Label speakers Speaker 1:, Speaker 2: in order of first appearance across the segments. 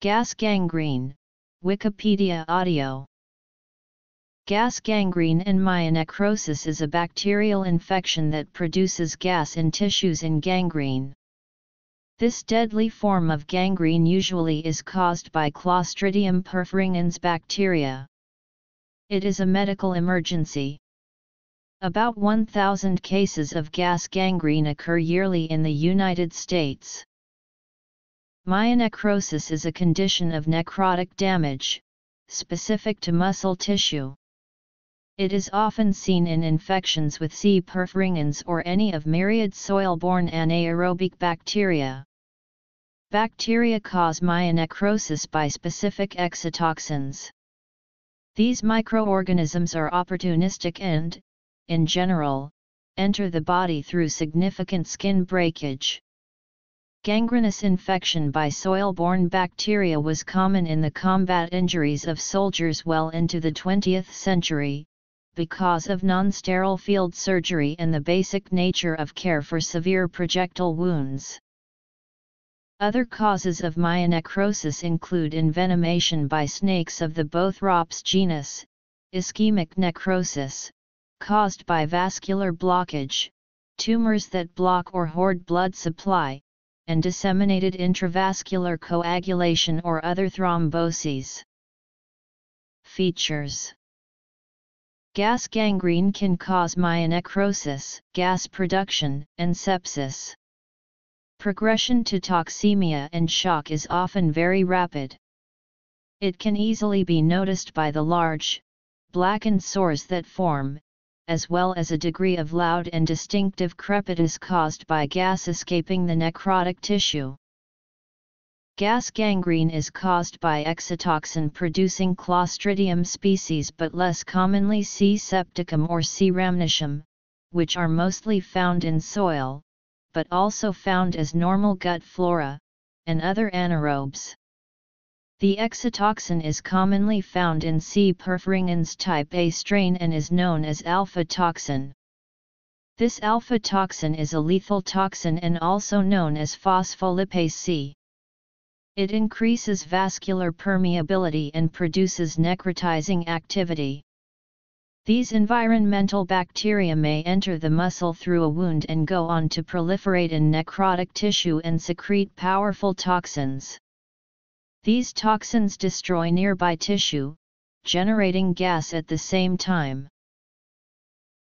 Speaker 1: Gas gangrene, Wikipedia audio. Gas gangrene and myonecrosis is a bacterial infection that produces gas in tissues in gangrene. This deadly form of gangrene usually is caused by Clostridium perfringens bacteria. It is a medical emergency. About 1,000 cases of gas gangrene occur yearly in the United States. Myonecrosis is a condition of necrotic damage, specific to muscle tissue. It is often seen in infections with C. perfringens or any of myriad soil-borne anaerobic bacteria. Bacteria cause myonecrosis by specific exotoxins. These microorganisms are opportunistic and, in general, enter the body through significant skin breakage. Gangrenous infection by soil-borne bacteria was common in the combat injuries of soldiers well into the 20th century, because of non-sterile field surgery and the basic nature of care for severe projectile wounds. Other causes of myonecrosis include envenomation by snakes of the Bothrops genus, ischemic necrosis, caused by vascular blockage, tumors that block or hoard blood supply, and disseminated intravascular coagulation or other thromboses. Features: gas gangrene can cause myonecrosis, gas production, and sepsis. Progression to toxemia and shock is often very rapid. It can easily be noticed by the large, blackened sores that form, as well as a degree of loud and distinctive crepitus caused by gas escaping the necrotic tissue. Gas gangrene is caused by exotoxin-producing Clostridium species but less commonly C. septicum or C. rhamnosus, which are mostly found in soil, but also found as normal gut flora, and other anaerobes. The exotoxin is commonly found in C. perfringens type A strain and is known as alpha toxin. This alpha toxin is a lethal toxin and also known as phospholipase C. It increases vascular permeability and produces necrotizing activity. These environmental bacteria may enter the muscle through a wound and go on to proliferate in necrotic tissue and secrete powerful toxins. These toxins destroy nearby tissue, generating gas at the same time.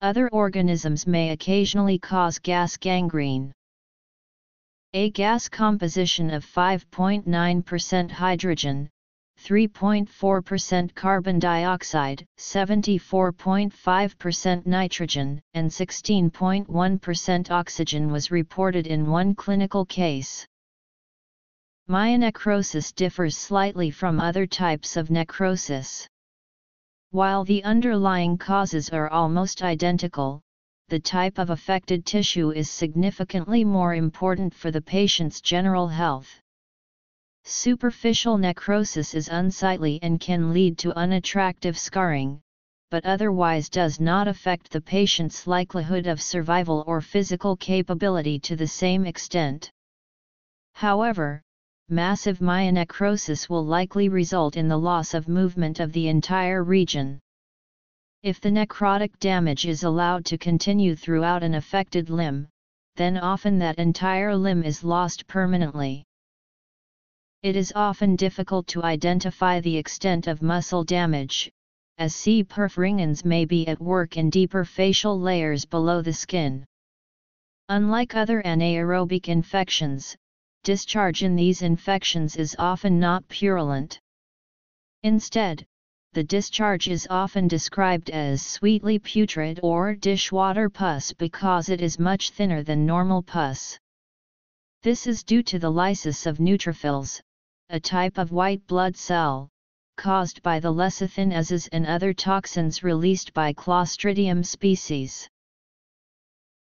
Speaker 1: Other organisms may occasionally cause gas gangrene. A gas composition of 5.9% hydrogen, 3.4% carbon dioxide, 74.5% nitrogen, and 16.1% oxygen was reported in one clinical case. Myonecrosis differs slightly from other types of necrosis. While the underlying causes are almost identical, the type of affected tissue is significantly more important for the patient's general health. Superficial necrosis is unsightly and can lead to unattractive scarring, but otherwise does not affect the patient's likelihood of survival or physical capability to the same extent. However, massive myonecrosis will likely result in the loss of movement of the entire region. If the necrotic damage is allowed to continue throughout an affected limb, then often that entire limb is lost permanently. It is often difficult to identify the extent of muscle damage, as C. perfringens may be at work in deeper facial layers below the skin. Unlike other anaerobic infections, discharge in these infections is often not purulent. Instead, the discharge is often described as sweetly putrid or dishwater pus because it is much thinner than normal pus. This is due to the lysis of neutrophils, a type of white blood cell, caused by the lecithinases and other toxins released by Clostridium species.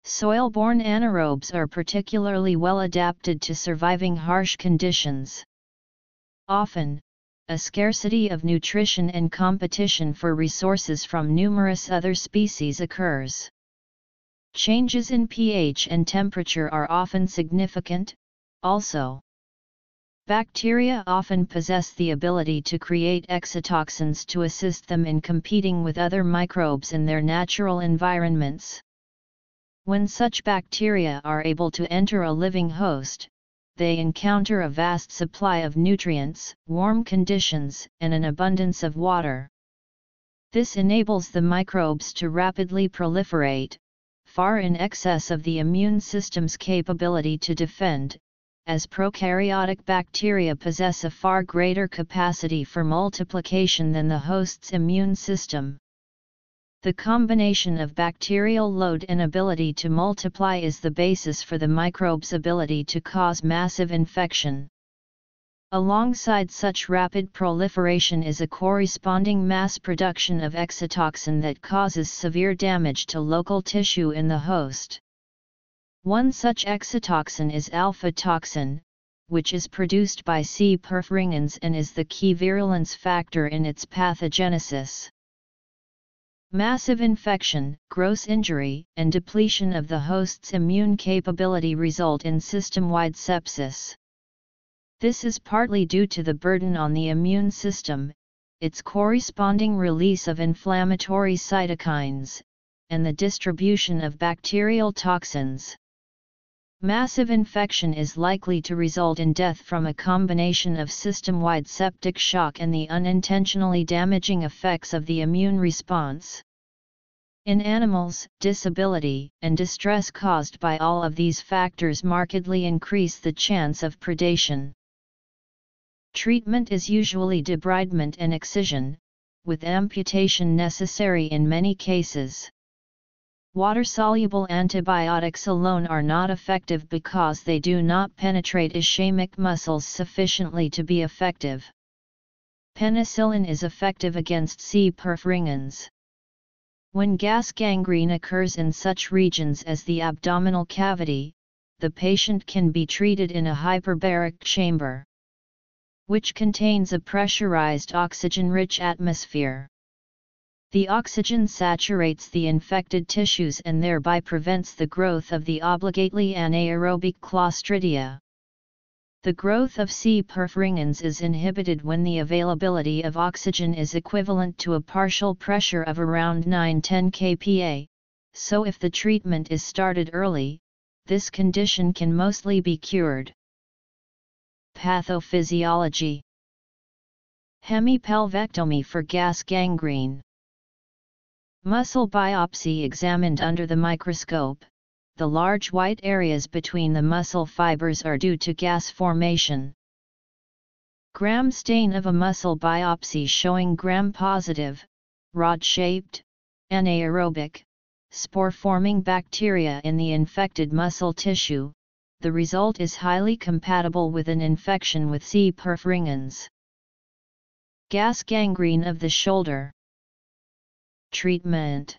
Speaker 1: Soil-borne anaerobes are particularly well adapted to surviving harsh conditions. Often, a scarcity of nutrition and competition for resources from numerous other species occurs. Changes in pH and temperature are often significant, also. Bacteria often possess the ability to create exotoxins to assist them in competing with other microbes in their natural environments. When such bacteria are able to enter a living host, they encounter a vast supply of nutrients, warm conditions, and an abundance of water. This enables the microbes to rapidly proliferate, far in excess of the immune system's capability to defend, as prokaryotic bacteria possess a far greater capacity for multiplication than the host's immune system. The combination of bacterial load and ability to multiply is the basis for the microbe's ability to cause massive infection. Alongside such rapid proliferation is a corresponding mass production of exotoxin that causes severe damage to local tissue in the host. One such exotoxin is alpha toxin, which is produced by C. perfringens and is the key virulence factor in its pathogenesis. Massive infection, gross injury, and depletion of the host's immune capability result in system-wide sepsis. This is partly due to the burden on the immune system, its corresponding release of inflammatory cytokines, and the distribution of bacterial toxins. Massive infection is likely to result in death from a combination of system-wide septic shock and the unintentionally damaging effects of the immune response. In animals, disability and distress caused by all of these factors markedly increase the chance of predation. Treatment is usually debridement and excision, with amputation necessary in many cases. Water-soluble antibiotics alone are not effective because they do not penetrate ischemic muscles sufficiently to be effective. Penicillin is effective against C. perfringens. When gas gangrene occurs in such regions as the abdominal cavity, the patient can be treated in a hyperbaric chamber, which contains a pressurized oxygen-rich atmosphere. The oxygen saturates the infected tissues and thereby prevents the growth of the obligately anaerobic Clostridia. The growth of C. perfringens is inhibited when the availability of oxygen is equivalent to a partial pressure of around 9–10 kPa, so if the treatment is started early, this condition can mostly be cured. Pathophysiology. Hemipelvectomy for gas gangrene. Muscle biopsy examined under the microscope. The large white areas between the muscle fibers are due to gas formation. Gram stain of a muscle biopsy showing gram-positive, rod-shaped, anaerobic, spore-forming bacteria in the infected muscle tissue. The result is highly compatible with an infection with C. perfringens. Gas gangrene of the shoulder. Treatment.